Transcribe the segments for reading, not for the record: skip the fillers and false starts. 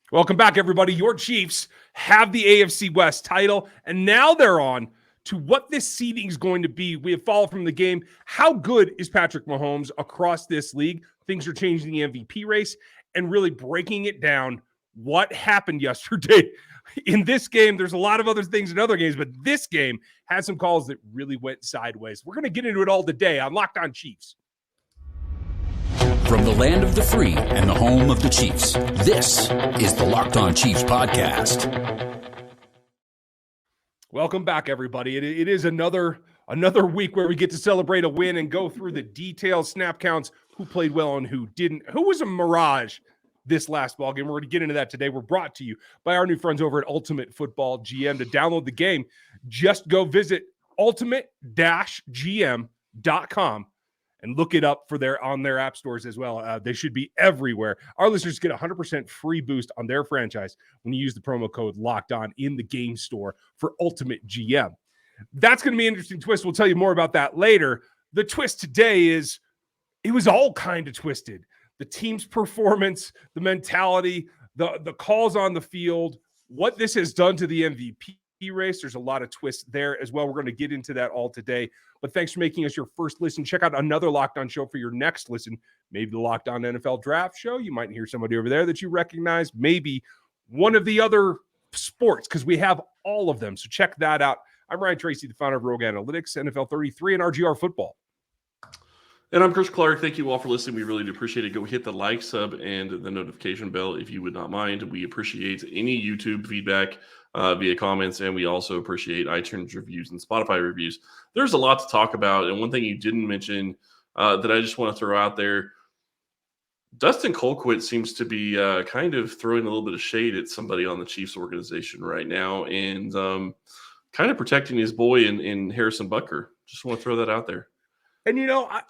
Welcome back, everybody. Your Chiefs have the AFC West title, and now they're on to what this seeding is going to be. We have followed from the game. How good is Patrick Mahomes across this league? Things are changing the MVP race and really breaking it down. What happened yesterday in this game? There's a lot of other things in other games, but this game had some calls that really went sideways. We're going to get into it all today on Locked On Chiefs. From the land of the free and the home of the Chiefs, this is the Locked On Chiefs podcast. Welcome back, everybody. It is another week where we get to celebrate a win and go through the details, snap counts, who played well and who didn't. Who was a mirage this last ball game? We're going to get into that today. We're brought to you by our new friends over at Ultimate Football GM. To download the game, just go visit ultimate-gm.com. and look it up on their app stores as well. They should be everywhere. Our listeners get 100% free boost on their franchise when you use the promo code Locked On in the game store for Ultimate GM. That's going to be an interesting twist. We'll tell you more about that later. The twist today is it was all kind of twisted. The team's performance, the mentality, the calls on the field, what this has done to the MVP race. There's a lot of twists there as well. We're going to get into that all today. But thanks for making us your first listen. Check out another Locked On show for your next listen. Maybe the Locked On NFL Draft show. You might hear somebody over there that you recognize. Maybe one of the other sports, because we have all of them. So check that out. I'm Ryan Tracy, the founder of Rogue Analytics, NFL 33, and RGR Football. And I'm Chris Clark. Thank you all for listening. We really do appreciate it. Go hit the like, sub, and the notification bell if you would not mind. We appreciate any YouTube feedback via comments, and we also appreciate iTunes reviews and Spotify reviews. There's a lot to talk about, and one thing you didn't mention that I just want to throw out there, Dustin Colquitt seems to be kind of throwing a little bit of shade at somebody on the Chiefs organization right now, and kind of protecting his boy in Harrison Butker. Just want to throw that out there. And,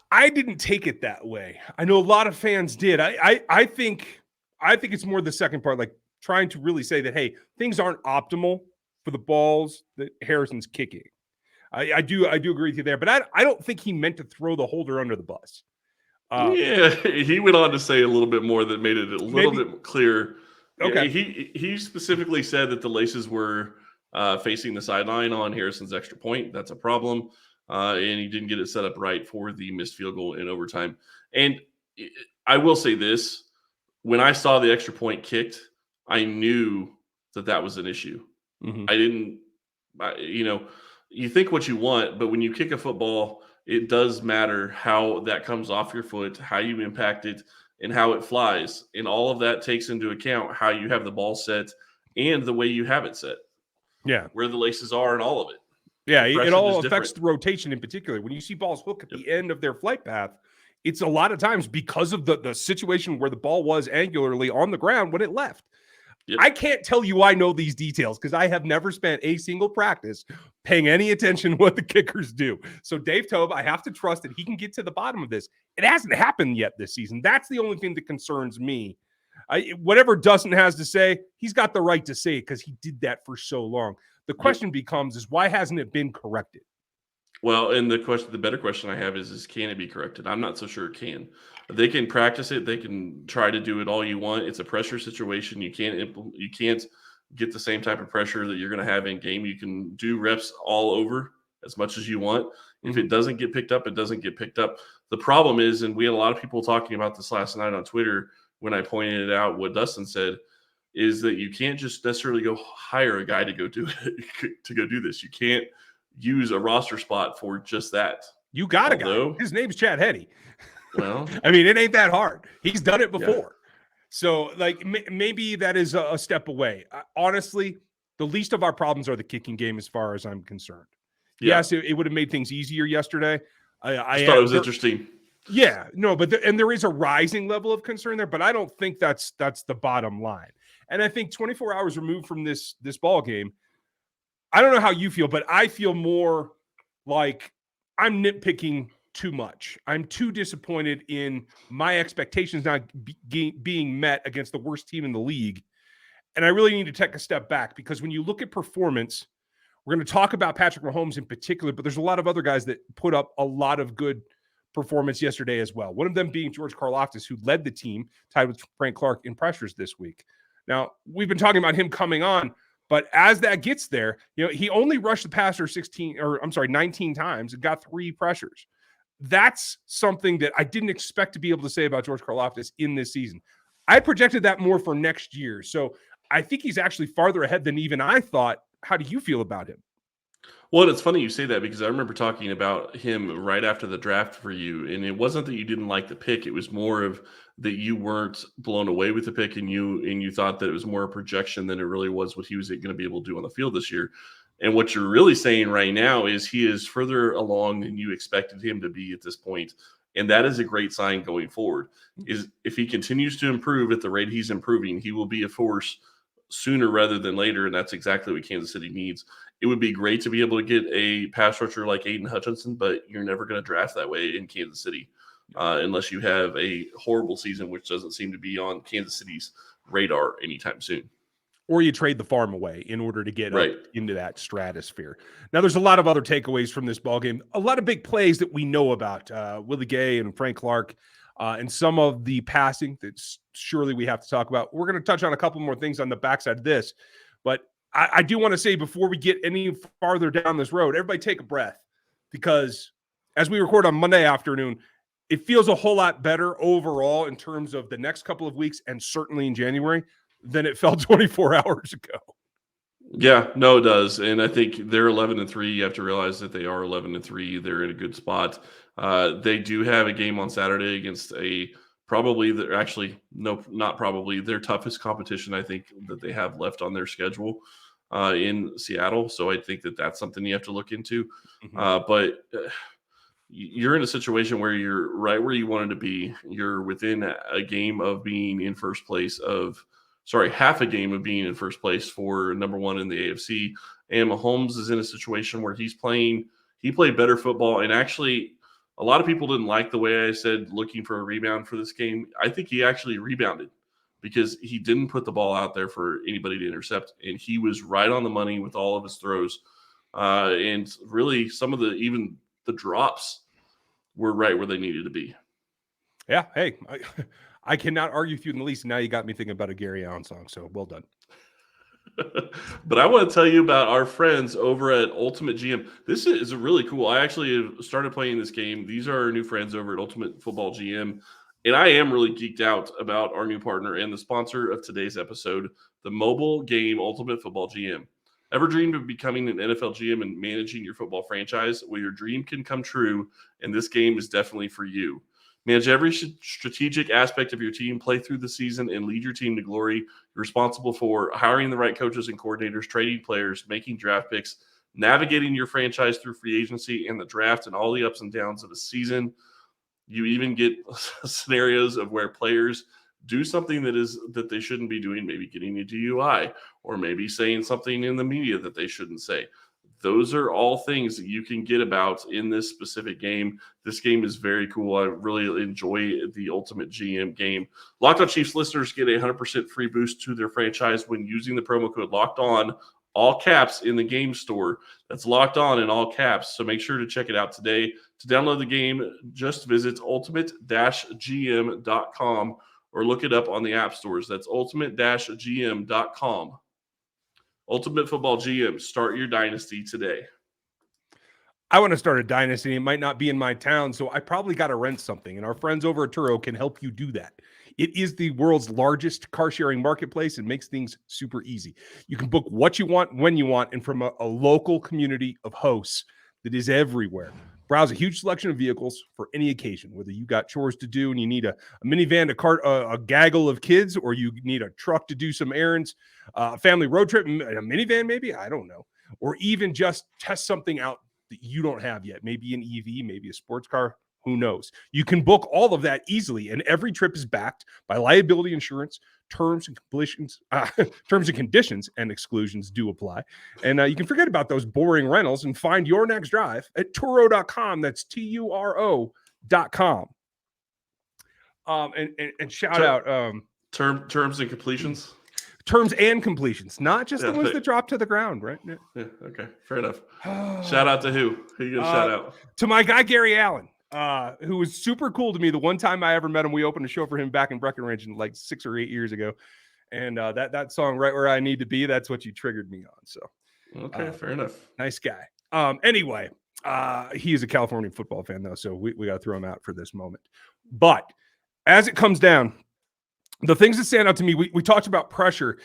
I didn't take it that way. I know a lot of fans did. I think it's more the second part, like trying to really say that, hey, things aren't optimal for the balls that Harrison's kicking. I do agree with you there, but I don't think he meant to throw the holder under the bus. Yeah, he went on to say a little bit more that made it a little bit clear. Okay. Yeah, he specifically said that the laces were facing the sideline on Harrison's extra point. That's a problem. And he didn't get it set up right for the missed field goal in overtime. And I will say this, when I saw the extra point kicked, I knew that was an issue. Mm-hmm. You think what you want, but when you kick a football, it does matter how that comes off your foot, how you impact it, and how it flies. And all of that takes into account how you have the ball set and the way you have it set. Yeah. Where the laces are and all of it. Yeah, it all affects the rotation in particular. When you see balls hook at the end of their flight path, it's a lot of times because of the situation where the ball was angularly on the ground when it left. Yep. I can't tell you I know these details because I have never spent a single practice paying any attention to what the kickers do. So Dave Tobe, I have to trust that he can get to the bottom of this. It hasn't happened yet this season. That's the only thing that concerns me. Whatever Dustin has to say, he's got the right to say it because he did that for so long. The question becomes is why hasn't it been corrected? Well, and the better question I have is can it be corrected? I'm not so sure it can. They can practice it. They can try to do it all you want. It's a pressure situation. You can't get the same type of pressure that you're going to have in game. You can do reps all over as much as you want. Mm-hmm. If it doesn't get picked up, it doesn't get picked up. The problem is, and we had a lot of people talking about this last night on Twitter when I pointed it out, what Dustin said, is that you can't just necessarily go hire a guy to go do this. You can't use a roster spot for just that. You got a guy. His name's Chad Henne. Well, I mean, it ain't that hard. He's done it before. Yeah. So, maybe that is a step away. Honestly, the least of our problems are the kicking game as far as I'm concerned. Yeah. Yes, it would have made things easier yesterday. I thought it was interesting. Yeah, no, but there is a rising level of concern there, but I don't think that's the bottom line. And I think 24 hours removed from this ball game, I don't know how you feel, but I feel more like I'm nitpicking too much. I'm too disappointed in my expectations not being met against the worst team in the league. And I really need to take a step back because when you look at performance, we're going to talk about Patrick Mahomes in particular, but there's a lot of other guys that put up a lot of good performance yesterday as well. One of them being George Karlaftis, who led the team, tied with Frank Clark in pressures this week. Now, we've been talking about him coming on, but as that gets there, he only rushed the passer 19 times and got 3 pressures. That's something that I didn't expect to be able to say about George Karlaftis in this season. I projected that more for next year. So I think he's actually farther ahead than even I thought. How do you feel about him? Well, it's funny you say that because I remember talking about him right after the draft for you, and it wasn't that you didn't like the pick; it was more of that you weren't blown away with the pick, and you thought that it was more a projection than it really was what he was going to be able to do on the field this year. And what you're really saying right now is he is further along than you expected him to be at this point, and that is a great sign going forward. Is if he continues to improve at the rate he's improving, he will be a force sooner rather than later, and that's exactly what Kansas City needs. It would be great to be able to get a pass rusher like Aiden Hutchinson, but you're never going to draft that way in Kansas City unless you have a horrible season, which doesn't seem to be on Kansas City's radar anytime soon. Or you trade the farm away in order to get right up into that stratosphere. Now, there's a lot of other takeaways from this ballgame, a lot of big plays that we know about, Willie Gay and Frank Clark, and some of the passing that surely we have to talk about. We're going to touch on a couple more things on the backside of this, but I do want to say before we get any farther down this road, everybody take a breath, because as we record on Monday afternoon, it feels a whole lot better overall in terms of the next couple of weeks and certainly in January than it felt 24 hours ago. Yeah, no, it does. And I think they're 11-3. You have to realize that they are 11-3. They're in a good spot. They do have a game on Saturday against their toughest competition, I think, that they have left on their schedule in Seattle. So I think that that's something you have to look into. But you're in a situation where you're right where you wanted to be. You're within a game of being in first place half a game of being in first place for number one in the AFC. And Mahomes is in a situation where he played better football. And actually, a lot of people didn't like the way I said looking for a rebound for this game. I think he actually rebounded because he didn't put the ball out there for anybody to intercept. And he was right on the money with all of his throws. And really some of the drops were right where they needed to be. Yeah. Hey, I cannot argue with you in the least. Now you got me thinking about a Gary Allen song. So well done. But I want to tell you about our friends over at Ultimate GM. This is really cool. I actually started playing this game. These are our new friends over at Ultimate Football GM. And I am really geeked out about our new partner and the sponsor of today's episode, the mobile game Ultimate Football GM. Ever dreamed of becoming an NFL GM and managing your football franchise? Well, your dream can come true, and this game is definitely for you. Manage every strategic aspect of your team, play through the season, and lead your team to glory. You're responsible for hiring the right coaches and coordinators, trading players, making draft picks, navigating your franchise through free agency and the draft and all the ups and downs of the season. You even get scenarios of where players do something that they shouldn't be doing, maybe getting a DUI or maybe saying something in the media that they shouldn't say. Those are all things that you can get about in this specific game. This game is very cool. I really enjoy the Ultimate GM game. Locked On Chiefs listeners get a 100% free boost to their franchise when using the promo code Locked On, all caps, in the game store. That's Locked On in all caps. So make sure to check it out today. To download the game, just visit ultimate-gm.com or look it up on the app stores. That's ultimate-gm.com. Ultimate Football GM, start your dynasty today. I want to start a dynasty. It might not be in my town, so I probably got to rent something. And our friends over at Turo can help you do that. It is the world's largest car sharing marketplace and makes things super easy. You can book what you want, when you want, and from a local community of hosts that is everywhere. Browse a huge selection of vehicles for any occasion, whether you got chores to do and you need a minivan to cart a gaggle of kids, or you need a truck to do some errands, a family road trip, a minivan maybe, I don't know, or even just test something out that you don't have yet, maybe an EV, maybe a sports car, who knows? You can book all of that easily, and every trip is backed by liability insurance. Terms and conditions and exclusions do apply. And you can forget about those boring rentals and find your next drive at Turo.com. That's Turo.com. And shout out terms and completions. Terms and completions, not just the ones that drop to the ground, right? Yeah, okay, fair enough. Shout out to who? Who you gonna shout out? To my guy Gary Allen. Who was super cool to me. The one time I ever met him, we opened a show for him back in Breckenridge like 6 or 8 years ago. And that song, Right Where I Need to Be, that's what you triggered me on. So, Okay, fair enough. nice guy. Anyway, he is a California football fan, though, so we got to throw him out for this moment. But as it comes down, the things that stand out to me, we talked about pressure.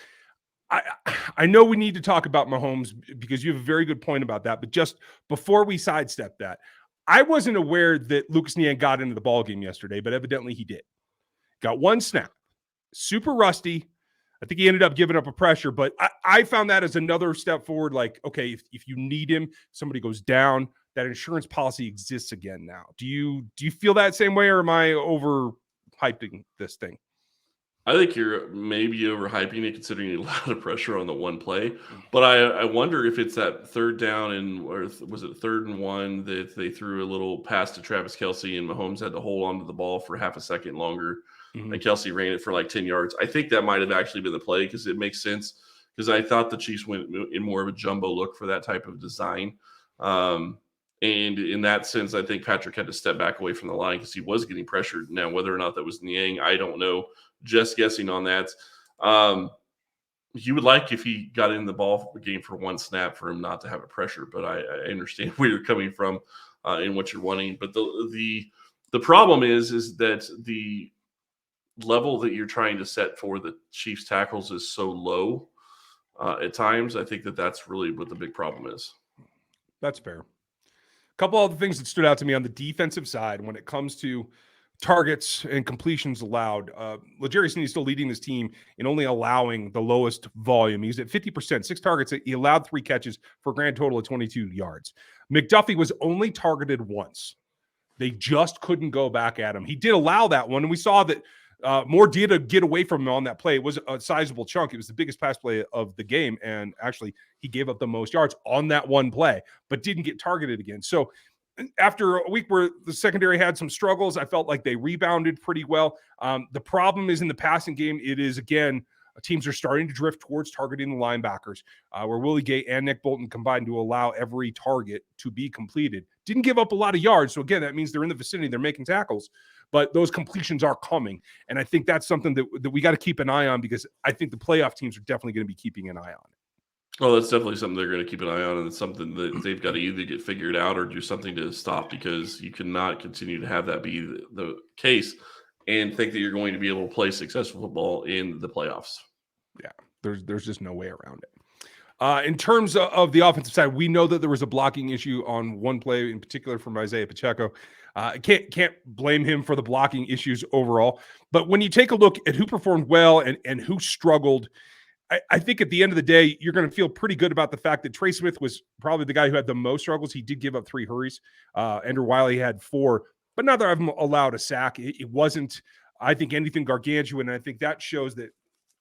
I know we need to talk about Mahomes because you have a very good point about that. But just before we sidestep that, I wasn't aware that Lucas Niang got into the ball game yesterday, but evidently he did. Got one snap, super rusty. I think he ended up giving up a pressure, but I found that as another step forward. Like, okay, if you need him, somebody goes down, that insurance policy exists again now. Do you feel that same way, or am I overhyping this thing? I think you're maybe overhyping it, considering a lot of pressure on the one play. But I wonder if it's that third down or was it 3rd and 1 that they threw a little pass to Travis Kelce and Mahomes had to hold on to the ball for half a second longer. And Kelce ran it for like 10 yards. I think that might have actually been the play because it makes sense. Because I thought the Chiefs went in more of a jumbo look for that type of design. And in that sense, I think Patrick had to step back away from the line because he was getting pressured. Now, whether or not that was Niang, I don't know. Just guessing on that. You would like if he got in the ball game for one snap for him not to have a pressure, but I understand where you're coming from and what you're wanting. But the problem is that the level that you're trying to set for the Chiefs tackles is so low at times. I think that's really what the big problem is. That's fair. A couple other things that stood out to me on the defensive side when it comes to targets and completions allowed. L'Jarius Sneed is still leading this team in only allowing the lowest volume. He's at 50%, 6 targets. He allowed 3 catches for a grand total of 22 yards. McDuffie was only targeted once. They just couldn't go back at him. He did allow that one, and we saw that Moore did get away from him on that play. It was a sizable chunk. It was the biggest pass play of the game, and actually he gave up the most yards on that one play, but didn't get targeted again. So after a week where the secondary had some struggles, I felt like they rebounded pretty well. The problem is in the passing game. It is, again, teams are starting to drift towards targeting the linebackers, where Willie Gay and Nick Bolton combined to allow every target to be completed. Didn't give up a lot of yards. So, again, that means they're in the vicinity. They're making tackles. But those completions are coming. And I think that's something that we got to keep an eye on because I think the playoff teams are definitely going to be keeping an eye on it. Well, that's definitely something they're going to keep an eye on, and it's something that they've got to either get figured out or do something to stop because you cannot continue to have that be the case and think that you're going to be able to play successful football in the playoffs. Yeah, there's just no way around it. In terms of the offensive side, we know that there was a blocking issue on one play in particular from Isaiah Pacheco. Can't blame him for the blocking issues overall. But when you take a look at who performed well and who struggled, I think at the end of the day, you're going to feel pretty good about the fact that Trey Smith was probably the guy who had the most struggles. He did give up 3 hurries. Andrew Wiley had 4, but neither of them allowed a sack. It wasn't, I think, anything gargantuan. And I think that shows that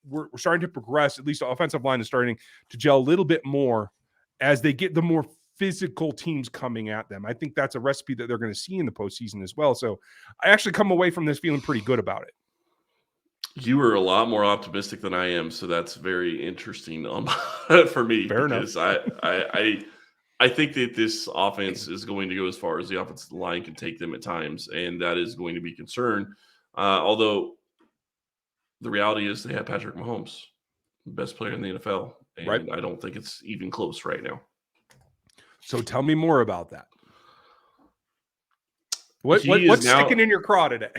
we're starting to progress. At least the offensive line is starting to gel a little bit more as they get the more physical teams coming at them. I think that's a recipe that they're going to see in the postseason as well. So I actually come away from this feeling pretty good about it. You are a lot more optimistic than I am, so that's very interesting for me. Fair because enough. I think that this offense is going to go as far as the offensive line can take them at times, and that is going to be a concern. Although the reality is they have Patrick Mahomes, the best player in the NFL, and Right. I don't think it's even close right now. So tell me more about that. What's sticking in your craw today?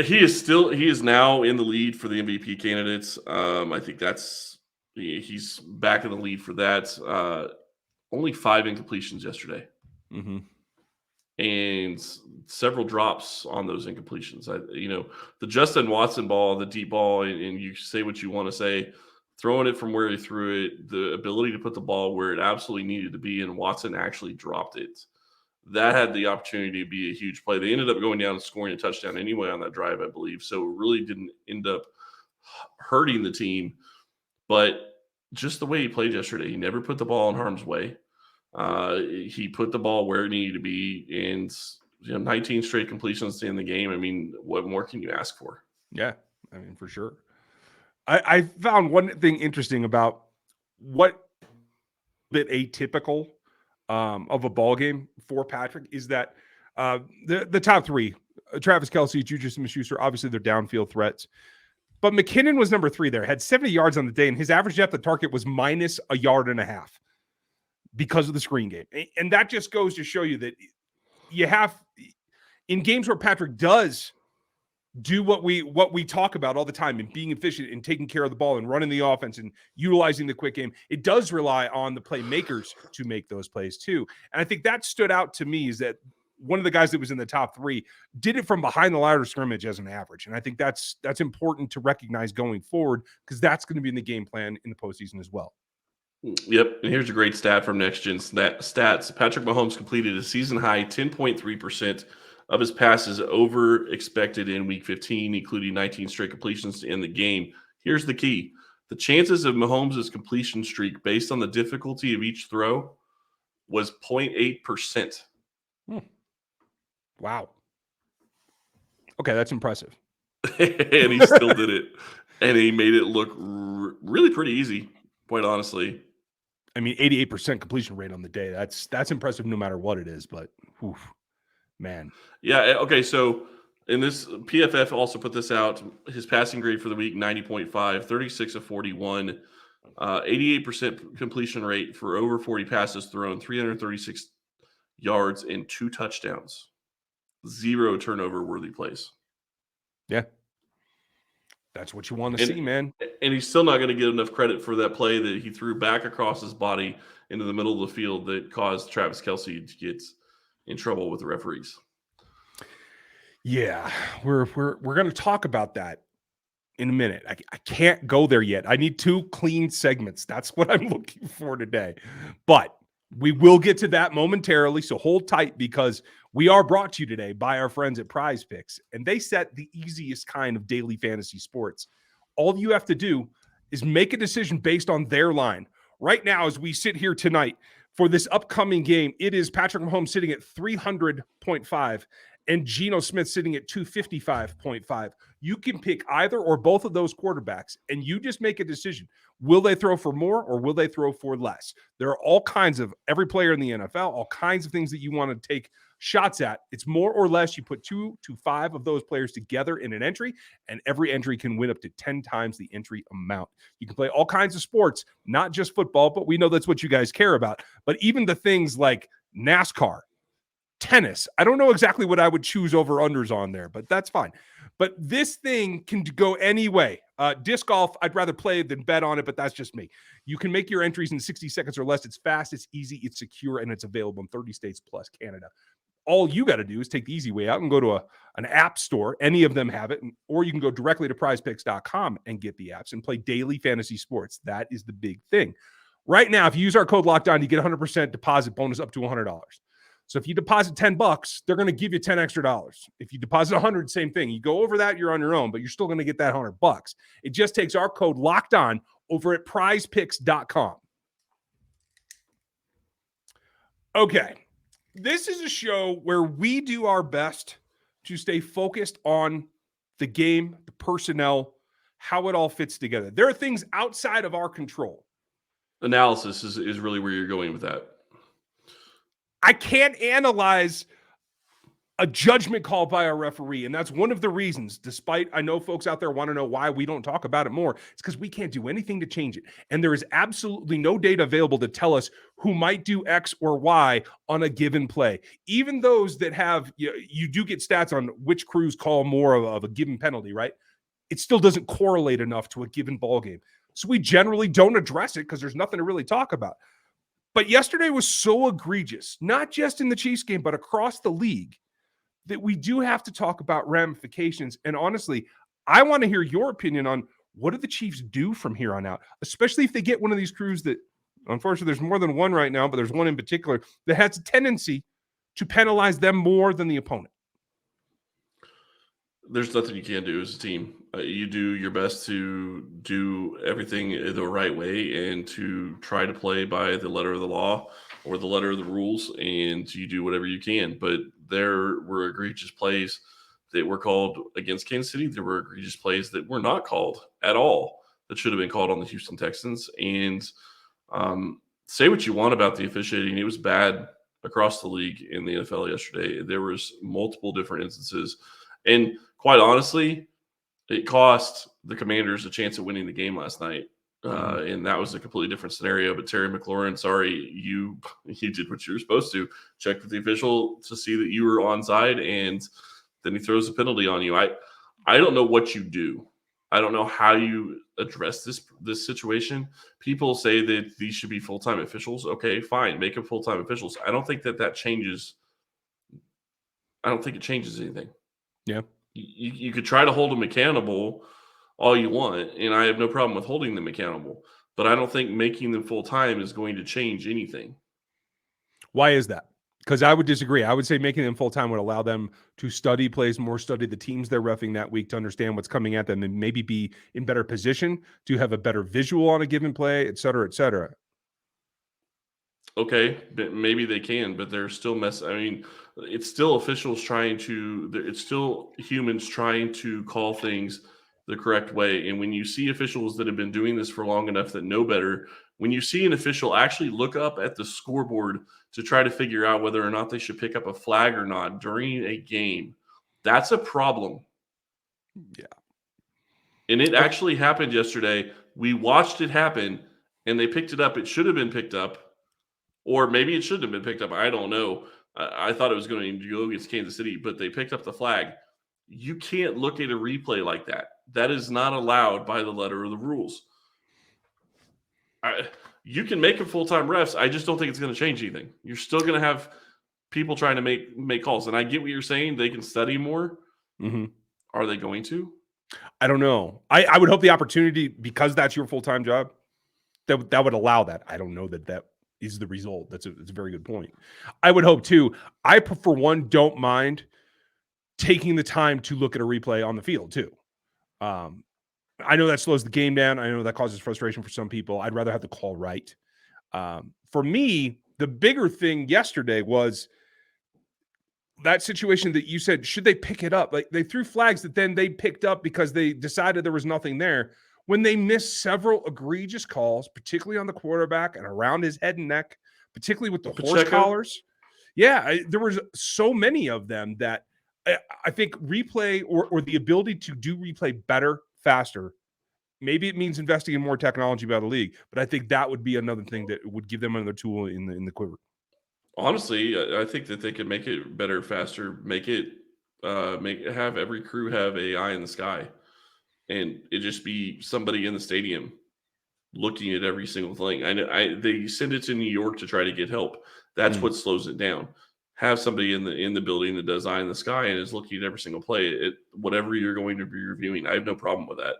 He is now in the lead for the MVP candidates. I think he's back in the lead for that. Only 5 incompletions yesterday, and several drops on those incompletions. The Justin Watson ball, the deep ball, and you say what you want to say, throwing it from where he threw it, the ability to put the ball where it absolutely needed to be, and Watson actually dropped it. That had the opportunity to be a huge play. They ended up going down and scoring a touchdown anyway on that drive, I believe. So it really didn't end up hurting the team. But just the way he played yesterday, he never put the ball in harm's way. He put the ball where it needed to be. And 19 straight completions in the game. I mean, what more can you ask for? Yeah, I mean, for sure. I found one thing interesting about what bit atypical of a ball game for Patrick is that the top 3, Travis Kelce, Juju Smith-Schuster, obviously they're downfield threats. But McKinnon was number 3 there, had 70 yards on the day, and his average depth of target was minus a yard and a half because of the screen game. And that just goes to show you that you have, in games where Patrick does do what we talk about all the time and being efficient and taking care of the ball and running the offense and utilizing the quick game, it does rely on the playmakers to make those plays too. And I think that stood out to me, is that one of the guys that was in the top 3 did it from behind the line of scrimmage as an average. And I think that's important to recognize going forward, because that's going to be in the game plan in the postseason as well. Yep. And here's a great stat from Next Gen Stats. Patrick Mahomes completed a season high 10.3% of his passes over expected in week 15, including 19 straight completions to end the game. Here's the key. The chances of Mahomes' completion streak based on the difficulty of each throw was 0.8%. Wow. Okay, that's impressive. And he still did it. And he made it look really pretty easy, quite honestly. I mean, 88% completion rate on the day. That's impressive no matter what it is, but man. Yeah, okay, so in this, PFF also put this out. His passing grade for the week, 90.5, 36 of 41, 88% completion rate for over 40 passes thrown, 336 yards and 2 touchdowns. 0 turnover-worthy plays. Yeah. That's what you want to see, man. And he's still not going to get enough credit for that play that he threw back across his body into the middle of the field that caused Travis Kelce to get in trouble with the referees. Yeah, we're going to talk about that in a minute. I can't go there yet. I need 2 clean segments. That's what I'm looking for today. But we will get to that momentarily, so hold tight, because we are brought to you today by our friends at PrizePicks, and they set the easiest kind of daily fantasy sports. All you have to do is make a decision based on their line. Right now, as we sit here tonight for this upcoming game, it is Patrick Mahomes sitting at 300.5 and Geno Smith sitting at 255.5. You can pick either or both of those quarterbacks, and you just make a decision. Will they throw for more or will they throw for less? There are all kinds of, every player in the NFL, all kinds of things that you want to take shots at. It's more or less. You put 2 to 5 of those players together in an entry, and every entry can win up to 10 times the entry amount. You can play all kinds of sports, not just football, but we know that's what you guys care about. But even the things like NASCAR, tennis, I don't know exactly what I would choose over unders on there, but that's fine. But this thing can go any way. Disc golf, I'd rather play than bet on it, but that's just me. You can make your entries in 60 seconds or less. It's fast, it's easy, it's secure, and it's available in 30 states plus Canada. All you got to do is take the easy way out and go to an app store. Any of them have it, or you can go directly to PrizePicks.com and get the apps and play daily fantasy sports. That is the big thing. Right now, if you use our code LOCKEDON, you get 100% deposit bonus up to $100. So if you deposit $10, they're going to give you $10 extra. If you deposit 100, same thing. You go over that, you're on your own, but you're still going to get that $100. It just takes our code LOCKEDON over at PrizePicks.com. Okay. This is a show where we do our best to stay focused on the game, the personnel, how it all fits together. There are things outside of our control. Analysis is really where you're going with that. I can't analyze a judgment call by a referee, and that's one of the reasons, despite I know folks out there want to know why we don't talk about it more. It's because we can't do anything to change it, and there is absolutely no data available to tell us who might do X or Y on a given play. Even those that have, you do get stats on which crews call more of a given penalty, right? It still doesn't correlate enough to a given ball game. So we generally don't address it because there's nothing to really talk about. But yesterday was so egregious, not just in the Chiefs game, but across the league, that we do have to talk about ramifications. And honestly, I want to hear your opinion on what do the Chiefs do from here on out, especially if they get one of these crews that, unfortunately, there's more than one right now, but there's one in particular that has a tendency to penalize them more than the opponent. There's nothing you can do as a team. You do your best to do everything the right way and to try to play by the letter of the law or the letter of the rules, and you do whatever you can. But there were egregious plays that were called against Kansas City. There were egregious plays that were not called at all that should have been called on the Houston Texans. And say what you want about the officiating. It was bad across the league in the NFL yesterday. There was multiple different instances. And quite honestly, It cost the Commanders a chance at winning the game last night. And that was a completely different scenario. But Terry McLaurin, sorry, you did what you were supposed to. Check with the official to see that you were onside, and then he throws a penalty on you. I don't know what you do. I don't know how you address this situation. People say that these should be full-time officials. Okay, fine, make them full-time officials. I don't think that changes. I don't think it changes anything. Yeah, you could try to hold them accountable all you want, and I have no problem with holding them accountable. But I don't think making them full-time is going to change anything. Why is that? Because I would disagree. I would say making them full-time would allow them to study plays more, study the teams they're reffing that week to understand what's coming at them and maybe be in better position to have a better visual on a given play, et cetera, et cetera. Okay, but maybe they can, but they're still I mean, it's still officials it's still humans trying to call things the correct way. And when you see officials that have been doing this for long enough that know better, when you see an official actually look up at the scoreboard to try to figure out whether or not they should pick up a flag or not during a game, that's a problem. Yeah. And it actually happened yesterday. We watched it happen, and they picked it up. It should have been picked up, or maybe it shouldn't have been picked up. I don't know. I thought it was going to go against Kansas City, but they picked up the flag. You can't look at a replay like that. That is not allowed by the letter of the rules. You can make them full-time refs. I just don't think it's going to change anything. You're still going to have people trying to make calls. And I get what you're saying. They can study more. Mm-hmm. Are they going to? I don't know. I would hope the opportunity, because that's your full-time job, that would allow that. I don't know that is the result. That's a very good point. I would hope too. I, for one, don't mind taking the time to look at a replay on the field too. I know that slows the game down. I know that causes frustration for some people. I'd rather have the call right. For me, the bigger thing yesterday was that situation that you said, should they pick it up? Like, they threw flags that then they picked up because they decided there was nothing there. When they missed several egregious calls, particularly on the quarterback and around his head and neck, particularly with the horse collars. Yeah, there was so many of them that I think replay or the ability to do replay better, faster, maybe it means investing in more technology by the league, but I think that would be another thing that would give them another tool in the quiver. Honestly, I think that they could make it better, faster, have every crew have an eye in the sky, and it just be somebody in the stadium looking at every single thing. They send it to New York to try to get help. That's what slows it down. Have somebody in the building that does eye in the sky and is looking at every single play, whatever you're going to be reviewing. I have no problem with that.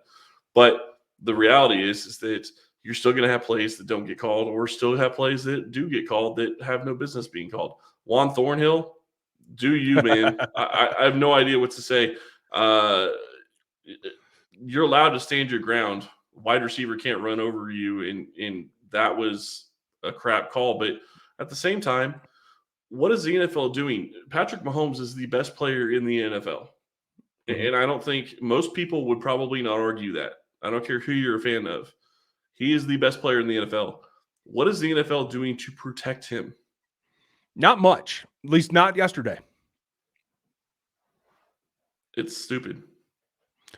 But the reality is that you're still going to have plays that don't get called, or still have plays that do get called that have no business being called. Juan Thornhill, do you, man? I have no idea what to say. You're allowed to stand your ground. Wide receiver can't run over you, and that was a crap call. But at the same time, what is the NFL doing? Patrick Mahomes is the best player in the NFL. And I don't think most people would probably not argue that. I don't care who you're a fan of. He is the best player in the NFL. What is the NFL doing to protect him? Not much, at least not yesterday. It's stupid.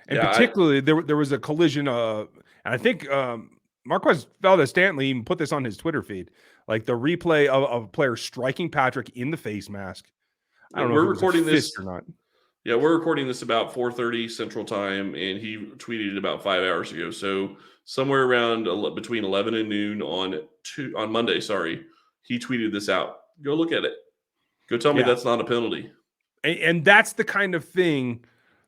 And particularly, there was a collision, and I think Marquez Valdez-Scantling even put this on his Twitter feed, like the replay of a player striking Patrick in the face mask. I don't know if we're recording this or not. Yeah, we're recording this about 4:30 Central Time, and he tweeted it about 5 hours ago. So somewhere around between 11 and noon on Monday, he tweeted this out. Go look at it. Go tell me that's not a penalty. And that's the kind of thing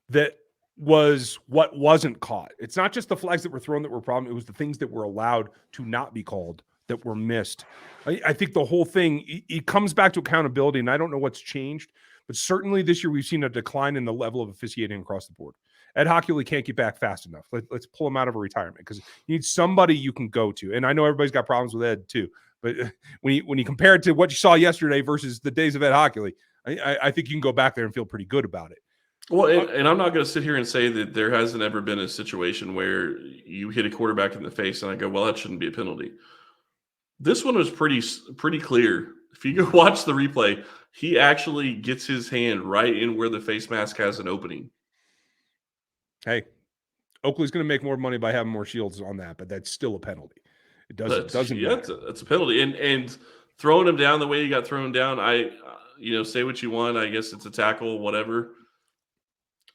that was what wasn't caught. It's not just the flags that were thrown that were a problem. It was the things that were allowed to not be called that were missed. I think the whole thing, it comes back to accountability, and I don't know what's changed, but certainly this year we've seen a decline in the level of officiating across the board. Ed Hockley can't get back fast enough. Let's pull him out of a retirement, because you need somebody you can go to. And I know everybody's got problems with Ed too, but when you compare it to what you saw yesterday versus the days of Ed Hockley, I think you can go back there and feel pretty good about it. Well, and I'm not going to sit here and say that there hasn't ever been a situation where you hit a quarterback in the face and I go, well, that shouldn't be a penalty. This one was pretty clear. If you go watch the replay, he actually gets his hand right in where the face mask has an opening. Hey, Oakley's going to make more money by having more shields on that, but that's still a penalty. It doesn't matter. That's a penalty. And throwing him down the way he got thrown down, say what you want. I guess it's a tackle, whatever.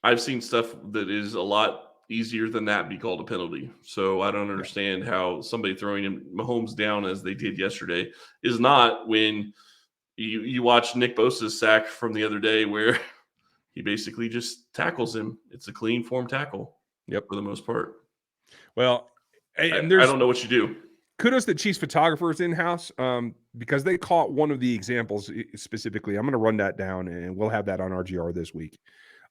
I've seen stuff that is a lot easier than that be called a penalty. So I don't understand how somebody throwing Mahomes down as they did yesterday is not, when you watch Nick Bosa's sack from the other day where he basically just tackles him. It's a clean form tackle. Yep. For the most part. Well, and I don't know what you do. Kudos to Chiefs photographers in-house because they caught one of the examples specifically. I'm going to run that down, and we'll have that on RGR this week.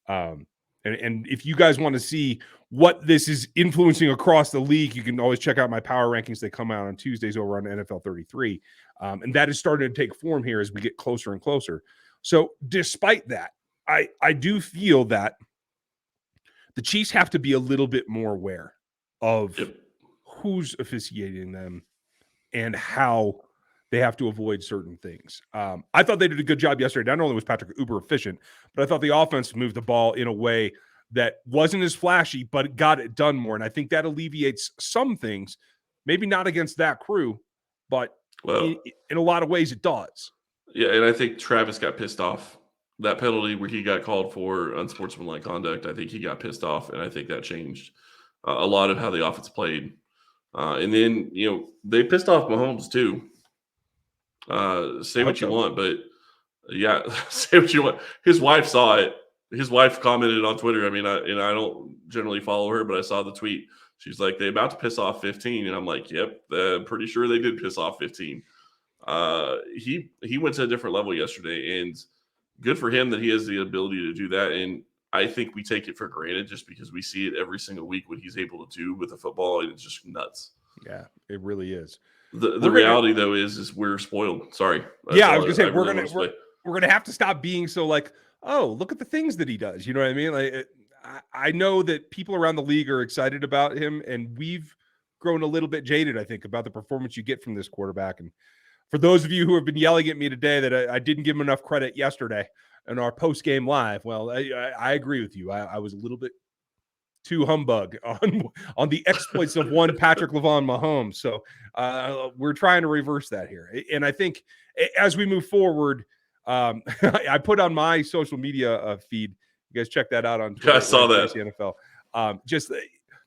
And if you guys want to see what this is influencing across the league, you can always check out my power rankings. They come out on Tuesdays over on NFL 33. And that is starting to take form here as we get closer and closer. So despite that, I do feel that the Chiefs have to be a little bit more aware of who's officiating them and how they have to avoid certain things. I thought they did a good job yesterday. Not only was Patrick uber efficient, but I thought the offense moved the ball in a way that wasn't as flashy, but it got it done more. And I think that alleviates some things, maybe not against that crew, but in a lot of ways it does. Yeah, and I think Travis got pissed off. That penalty where he got called for unsportsmanlike conduct, I think he got pissed off, and I think that changed a lot of how the offense played. And then, they pissed off Mahomes too. Say what you want, but yeah, say what you want. His wife saw it. His wife commented on Twitter. I mean, I don't generally follow her, but I saw the tweet. She's like, "They about to piss off 15," and I'm like, "Yep, I'm pretty sure they did piss off 15." He went to a different level yesterday, and good for him that he has the ability to do that. And I think we take it for granted just because we see it every single week what he's able to do with the football, and it's just nuts. Yeah, it really is. The reality though is we're spoiled. Sorry. I was gonna say we're gonna have to stop being so like, oh, look at the things that he does. You know what I mean? Like, I know that people around the league are excited about him, and we've grown a little bit jaded, I think, about the performance you get from this quarterback. And for those of you who have been yelling at me today that I didn't give him enough credit yesterday in our post-game live, well, I agree with you. I was a little bit too humbug on the exploits of one Patrick Mahomes. So we're trying to reverse that here. And I think as we move forward, I put on my social media feed. You guys check that out on Twitter. I saw that. NFL. Just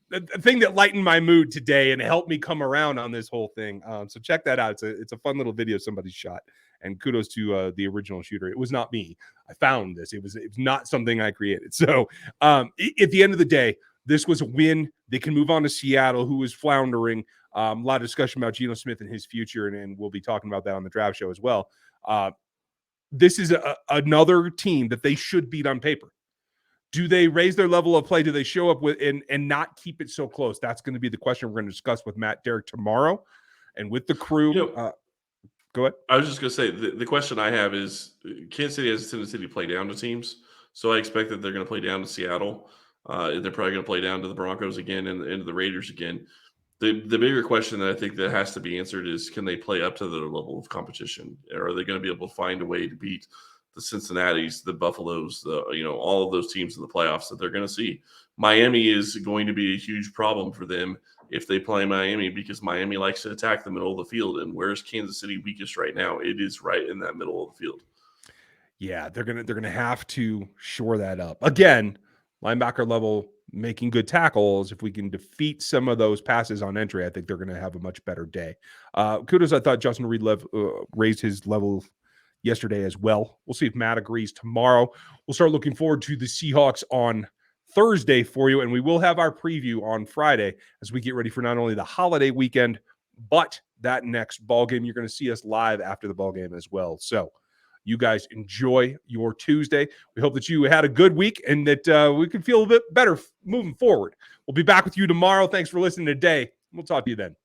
the thing that lightened my mood today and helped me come around on this whole thing. So check that out. It's a fun little video somebody shot. And kudos to the original shooter. It was not me. I found this. It was not something I created. So at the end of the day, this was a win. They can move on to Seattle, who is floundering. A lot of discussion about Geno Smith and his future, and we'll be talking about that on the draft show as well. This is another team that they should beat on paper. Do they raise their level of play? Do they show up with and not keep it so close? That's going to be the question we're going to discuss with Matt Derrick tomorrow and with the crew. Go ahead. I was just going to say, the question I have is Kansas City has a tendency to play down to teams. So I expect that they're going to play down to Seattle. They're probably going to play down to the Broncos again and the Raiders again. The bigger question that I think that has to be answered is, can they play up to their level of competition? Or are they going to be able to find a way to beat the Cincinnatis, the Buffaloes, all of those teams in the playoffs that they're going to see? Miami is going to be a huge problem for them if they play Miami, because Miami likes to attack the middle of the field. And where's Kansas City weakest right now? It is right in that middle of the field. Yeah, they're gonna have to shore that up. Again, linebacker level, making good tackles. If we can defeat some of those passes on entry, I think they're going to have a much better day. Kudos, I thought Justin Reed raised his level yesterday as well. We'll see if Matt agrees tomorrow. We'll start looking forward to the Seahawks on Thursday for you, and we will have our preview on Friday as we get ready for not only the holiday weekend, but that next ball game. You're going to see us live after the ball game as well. So you guys enjoy your Tuesday. We hope that you had a good week and that we can feel a bit better moving forward. We'll be back with you tomorrow. Thanks for listening today. We'll talk to you then.